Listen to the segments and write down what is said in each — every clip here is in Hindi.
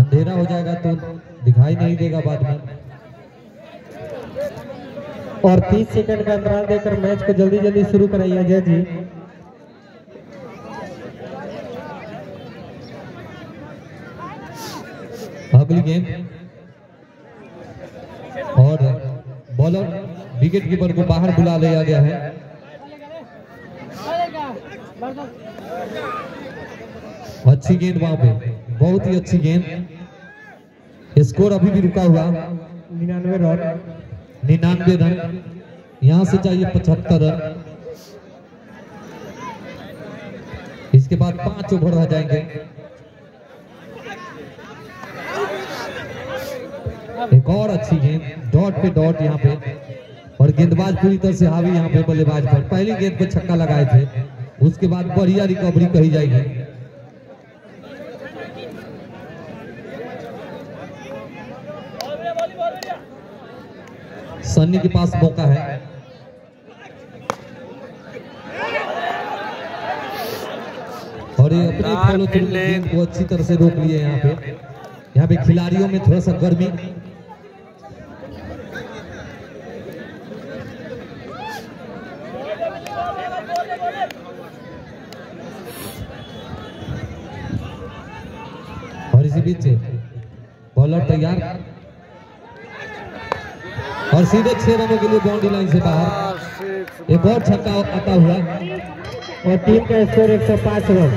अंधेरा हो जाएगा तो दिखाई नहीं देगा बाद में। और 30 सेकंड का अंतराल देकर मैच को जल्दी जल्दी शुरू कराइए अजय जी। अगली गेंद और बॉलर विकेट कीपर को बाहर बुला लिया गया है। अच्छी गेंद वहां पे, बहुत ही अच्छी गेंद। स्कोर अभी भी रुका हुआ 99 रन। 99 रन, यहां से चाहिए 75 रन। इसके बाद 5 ओवर रह जाएंगे। एक और अच्छी गेंद, डॉट पे डॉट यहाँ पे, और गेंदबाज पूरी तरह से हावी यहाँ पे बल्लेबाज पर। पहली गेंद पे छक्का लगाए थे, उसके बाद बढ़िया रिकवरी कही जाएगी। सन्नी के पास मौका है। और ये अपने फॉलो थ्रू गेंद को अच्छी तरह से रोक लिए यहाँ पे खिलाड़ियों में थोड़ा सा गर्मी। और इसी बीच बॉलर तैयार और सीधे 6 रनों के लिए बाउंड्री लाइन से बाहर। एक और छक्का आता हुआ और टीम का स्कोर 105 रन।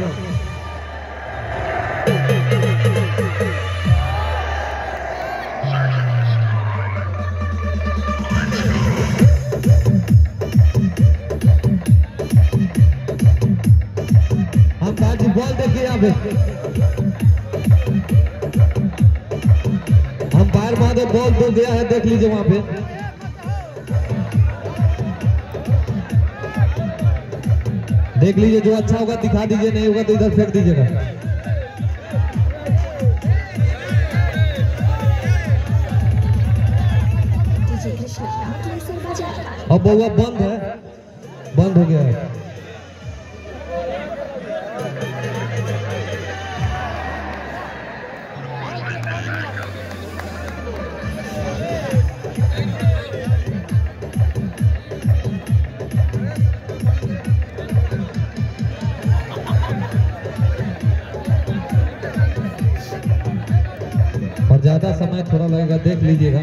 हम बाजी बॉल देखिए यहाँ पे, हम बाहर मारे बॉल तो गया है, देख लीजिए वहां पे। देख लीजिए, जो अच्छा होगा दिखा दीजिए, नहीं होगा तो इधर फेंक दीजिएगा। अब बउआ बंद है, बंद हो गया है। और ज्यादा समय थोड़ा लगेगा, देख लीजिएगा।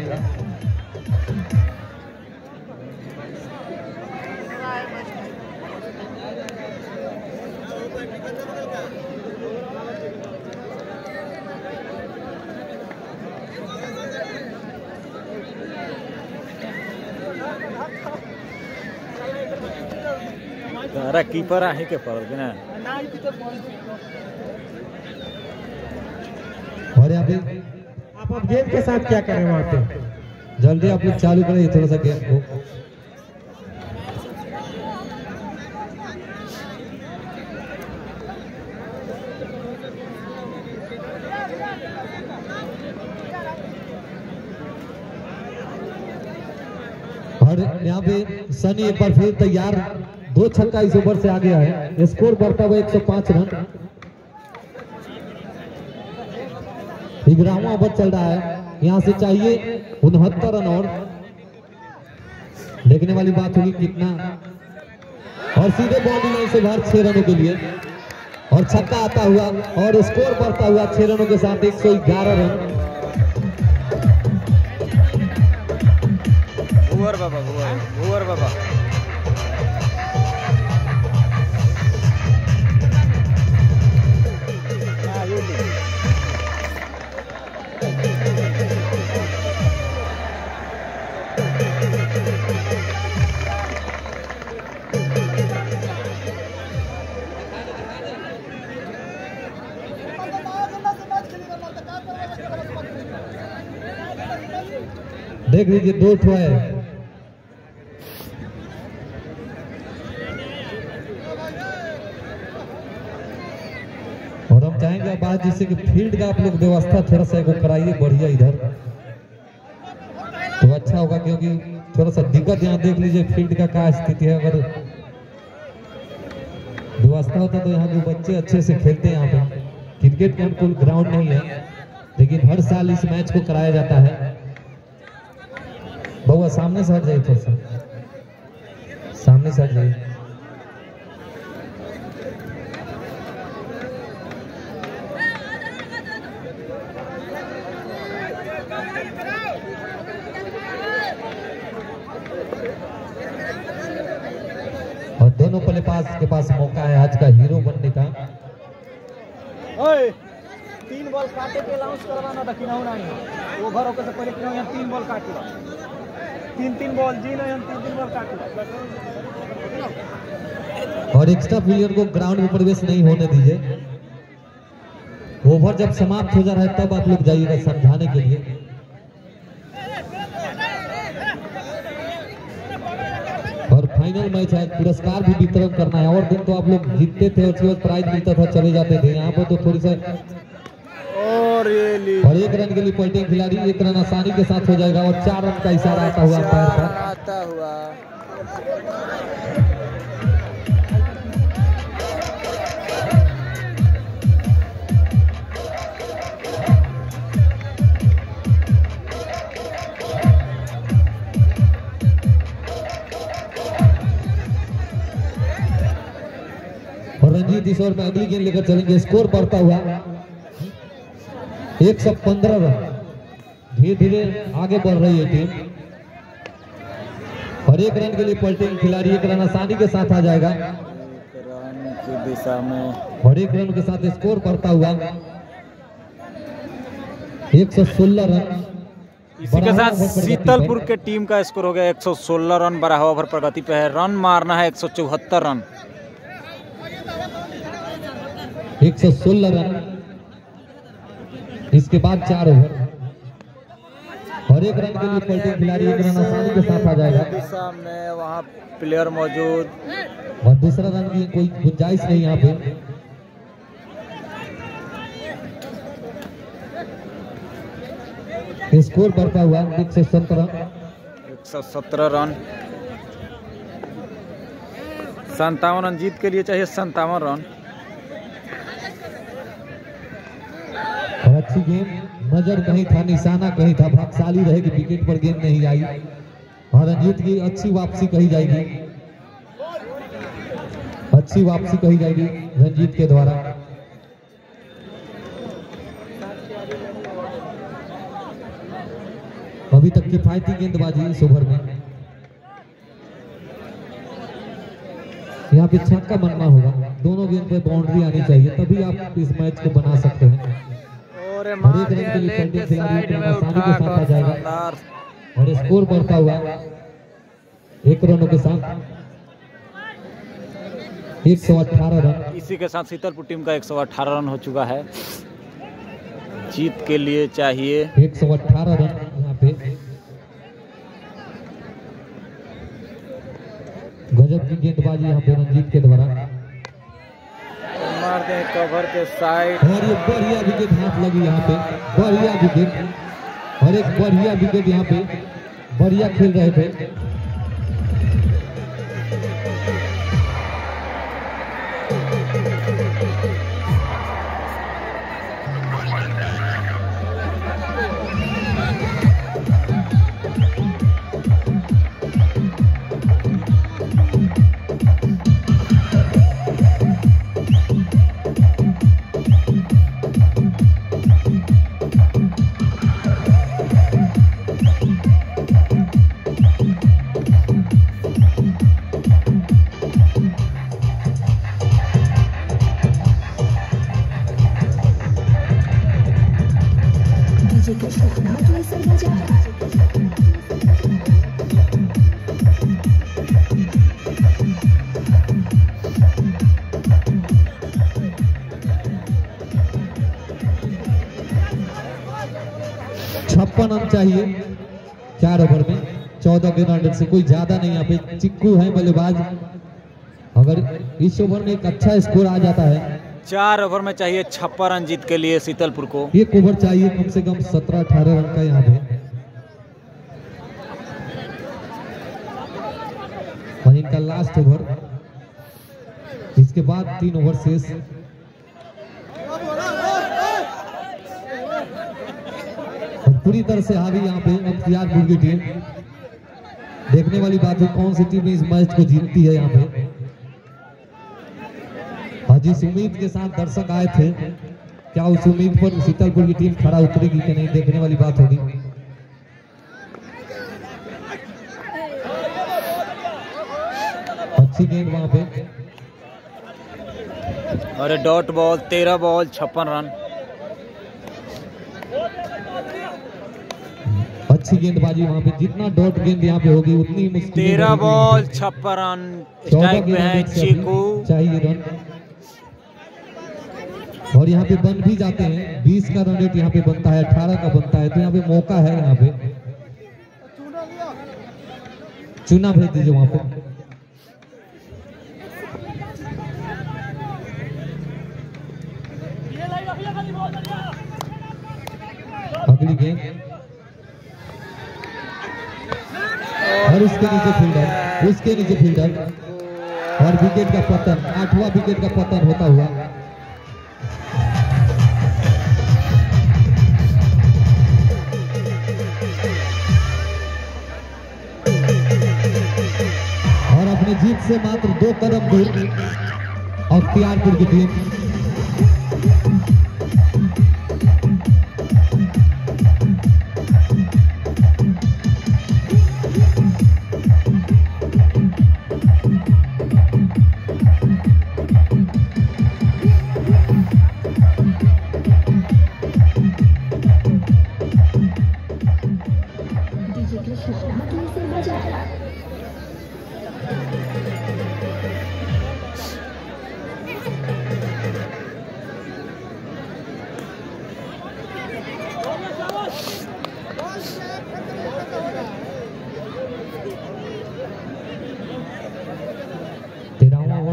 तारा कीपर आहे के पड़ल ना। और यहाँ पे आप अब गेंद के साथ क्या करें वहां पे? जल्दी आप लोग चालू करें थोड़ा सा गेम को। और यहाँ पे सनी एक बार फिर तैयार, 2 छक्का इस ओवर से आ गया है। स्कोर बढ़ता हुआ 105 रन। 11वां ओवर चल रहा है, यहाँ से चाहिए 69 रन। और देखने वाली बात होगी कितना, और सीधे बाउंड्री लाइन से बाहर 6 रनों के लिए, और छक्का आता हुआ और स्कोर बढ़ता हुआ 6 रनों के साथ 111 रन। भुवर बाबा देख लीजिए, 2 ठो है। और हम चाहेंगे बात जिससे कि फील्ड का आप लोग व्यवस्था थोड़ा सा कराइए बढ़िया इधर, तो अच्छा होगा। क्योंकि थोड़ा सा दिक्कत यहाँ देख लीजिए फील्ड का क्या स्थिति है। अगर व्यवस्था होता तो यहाँ के बच्चे अच्छे से खेलते हैं। यहाँ पे क्रिकेट के अनुकूल ग्राउंड नहीं है। लेकिन हर साल इस मैच को कराया जाता है। बउआ सामने से हट जाइए, थोड़ा सा सामने से हट जाइए। और दोनों बल्लेबाज के पास मौका है आज का हीरो बनने का। ओए 3 बॉल काटे के अलाउंस करवाना था कि नहीं ओवर होकर से पहले कि 3 बॉल काटे 3 बॉल जी नहीं 3 बॉल काटे। और एक्स्ट्रा प्लेयर को ग्राउंड में प्रवेश नहीं होने दीजिए। ओवर जब समाप्त हो जा रहा है तब आप लोग जाइएगा समझाने के लिए। और फाइनल मैच है, पुरस्कार भी वितरण करना है। और दिन तो आप लोग जीतते थे और उसके बाद प्राइज मिलता था, चले जाते थे। यहाँ पर तो थोड़ी सा और एक रन के लिए पलटे खिलाड़ी, 1 रन आसानी के साथ हो जाएगा। और 4 रन का इशारा आता हुआ अंपायर पर आता हुआ। और रंजीत इस ओवर में अगली गेंद लेकर चलेंगे। स्कोर बढ़ता हुआ 115 रन, धीरे धीरे आगे बढ़ रही है टीम। और 1 रन के लिए पलटेंगे खिलाड़ी, 1 रन आसानी के साथ आ जाएगा। 1 रन की दिशा में और 1 रन के साथ स्कोर बढ़ता हुआ 116 रन। इसी के साथ शीतलपुर के टीम का स्कोर हो गया 116 रन, 12 ओवर प्रगति पे है। रन मारना है 174 रन। 116 रन, इसके बाद 4 ओवर। और 1 रन के लिए पलटे खिलाड़ी, 1 रन आसानी के साथ आ जाएगा। दिशा में वहाँ प्लेयर मौजूद और दूसरा रन की कोई गुंजाइश नहीं यहाँ पे। स्कोर बढ़ता हुआ 117 रन। 57 रन जीत के लिए चाहिए 57 रन। और अच्छी गेंद, नजर कहीं था, निशाना कहीं था, भाग्यशाली रहेगी, विकेट पर गेंद नहीं आई। और रंजीत की अच्छी वापसी कही जाएगी, अच्छी वापसी कही जाएगी रंजीत के द्वारा। अभी तक किफायती गेंदबाजी इस ओवर में। यहाँ पे छक्का बनना होगा, दोनों गेंद पे बाउंड्री आनी चाहिए, तभी आप इस मैच को बना सकते हैं। और 1 रन के लिए पलटे खिलाड़ी, 1 रन आसानी के साथ आ जाएगा। और स्कोर बढ़ता हुआ 1 रनों के साथ 118 रन। इसी के साथ शीतलपुर टीम का 118 रन हो चुका है। जीत के लिए चाहिए 118 रन यहाँ पे। गजब की गेंदबाजी यहाँ पे रंजीत के द्वारा। मारते हैं कवर के साइड। और ये बढ़िया विकेट हाथ लगी यहाँ पे, बढ़िया विकेट। और एक बढ़िया विकेट यहाँ पे, बढ़िया खेल रहे थे। छप्पन रन चाहिए 4 ओवर में, 14 के रन से, कोई ज्यादा नहीं। यहाँ पे चिक्कू है बल्लेबाज। अगर इस ओवर में एक अच्छा स्कोर आ जाता है, 4 ओवर में चाहिए 56 रन जीत के लिए शीतलपुर को। 1 ओवर चाहिए कम से कम 17-18 रन का यहाँ पे। और इनका लास्ट ओवर, इसके बाद 3 ओवर शेष। पूरी तरह से हावी यहाँ पे अख्तियारपुर की टीम। देखने वाली बात है कौन सी टीम इस मैच को जीतती है यहाँ पे। जिस उम्मीद के साथ दर्शक आए थे, क्या उस उम्मीद पर शीतलपुर की टीम खरा उतरेगी कि नहीं, देखने वाली बात होगी। अच्छी गेंद वहां पे, अरे डॉट बॉल, 13 बॉल 56 रन। अच्छी गेंदबाजी वहां पे, जितना डॉट गेंद यहाँ पे होगी उतनी मुश्किल। 13 बॉल 56 रन। स्ट्राइक पे है चीकू। चाहिए रन, और यहाँ पे बन भी जाते हैं। 20 का रन रेट यहाँ पे बनता है, 18 का बनता है, तो यहाँ पे मौका है। यहाँ पे चुना भेज दीजिए वहां पे। अगली गेंद, और उसके नीचे फील्डर, उसके नीचे फील्डर, और विकेट का पतन, 8वां विकेट का पतन होता हुआ। और अपने जीत से मात्र 2 कदम दूर अख्तियारपुर की टीम।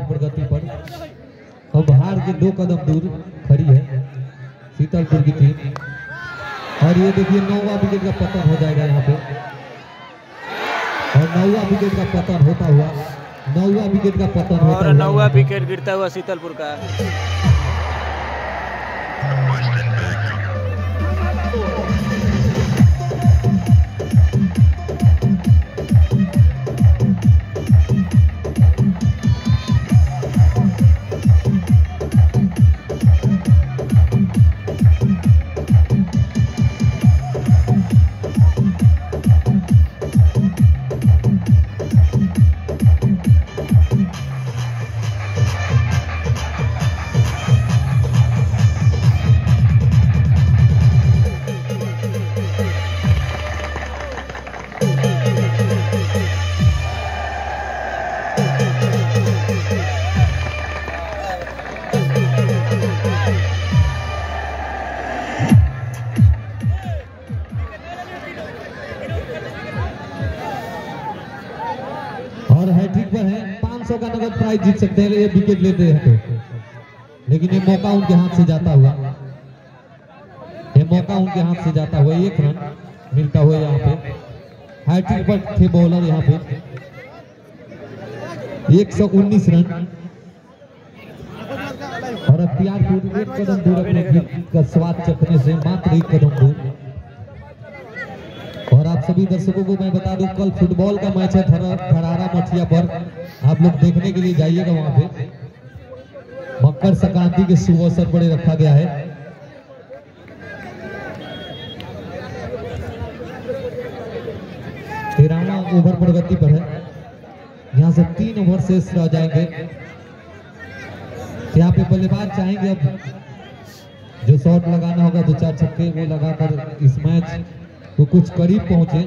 प्रगति पर अब हार के 2 कदम दूर खड़ी है शीतलपुर की टीम। और ये देखिए 9वां विकेट का पतन हो जाएगा यहाँ पे, और 9वां विकेट का पतन होता हुआ, 9वां विकेट का पतन होता हुआ, और 9वां विकेट गिरता हुआ शीतलपुर का। और हैट्रिक पर है, 500 का नगद प्राइज जीत सकते हैं ये विकेट लेते हैं तो। लेकिन ये मौका उनके हाथ से जाता हुआ, ये मौका उनके हाथ से जाता हुआ 1 रन मिलता हुआ यहाँ पे। हैट्रिक पर थे बॉलर यहाँ पे, 119 रन। और अख्तियारपुर 1 कदम दूर अपने जीत का स्वाद चखने से, मात्र 1 कदम दूर। और आप सभी दर्शकों को मैं बता दूं, कल फुटबॉल का मैच है धरारा मठिया पर, आप लोग देखने के लिए जाइएगा। वहां पे मकर संक्रांति के शुभ अवसर पर रखा गया है। तेरहवां ओवर प्रगति पर है, यहाँ से 3 ओवर शेष रह जाएंगे। यहाँ पे बल्लेबाज चाहेंगे अब जो शॉट लगाना होगा 2-4 छक्के वो लगाकर इस मैच तो कुछ करीब पहुंचे।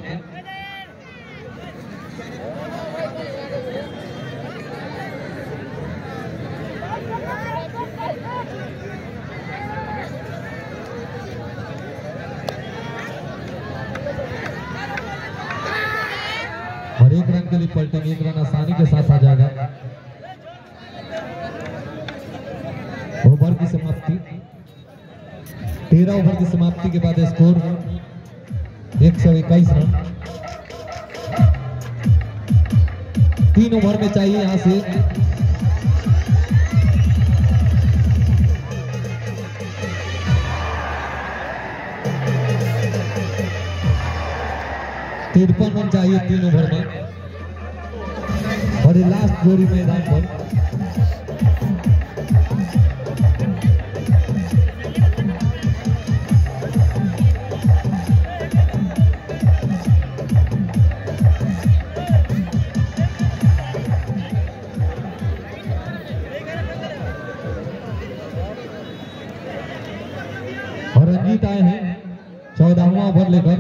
और 1 रन के लिए पलटेंगे, 1 रन आसानी के साथ आ जाएगा। ओवर की समाप्ति, 13 ओवर की समाप्ति के बाद स्कोर 121 रन। 3 ओवर में चाहिए यहां से 53 रन चाहिए 3 ओवर में और ये लास्ट जोड़ी मैदान पर। और रंजीत आए हैं 14वां ओवर लेकर।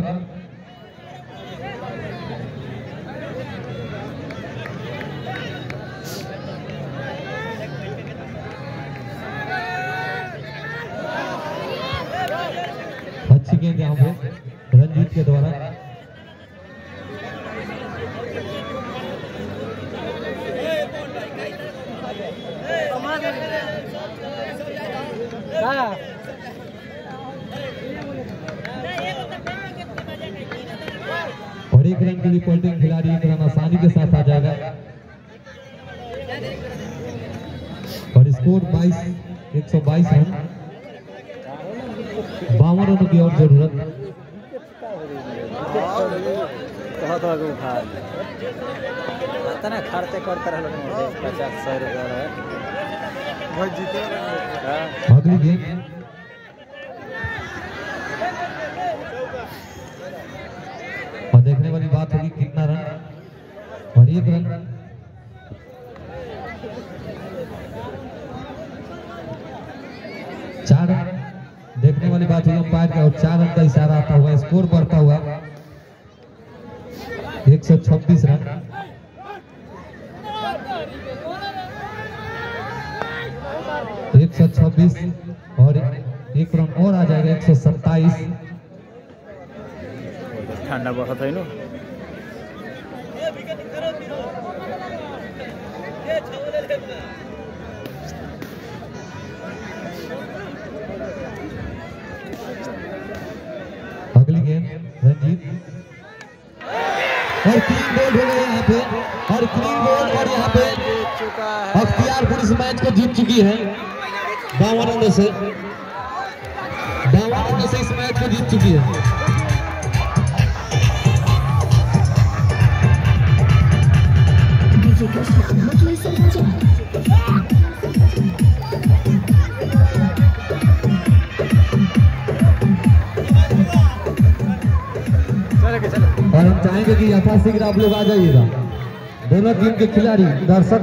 अच्छी गेंद यहाँ पे रंजीत के द्वारा। और 1 रन के लिए पॉइंटिंग खिलाड़ी 1 रन आसानी के साथ आ जाएगा और स्कोर 122 रन। 52 रनों की और जरूरत। ना खर्चे करते रह 50-100 रुपया अगली गेंद और देखने वाली बात होगी कितना रन और 1 रन। चार रन देखने वाली बात हुई अंपायर का और 4 रन का इशारा आता हुआ स्कोर बढ़ता हुआ 126 रन। और 1 रन और आ जाएगा 127। ठंडा बहुत है ना। अगली गेंद रंजीत और क्लीन बॉल हो गया यहाँ पे और क्लीन बॉल और यहाँ पे अख्तियारपुर इस मैच को जीत चुकी है 52 रनों से। 52 रनों से इस मैच को जीत चुकी है। और हम चाहेंगे कि यथाशीघ्र आप लोग आ जाइएगा। दोनों टीम के खिलाड़ी दर्शक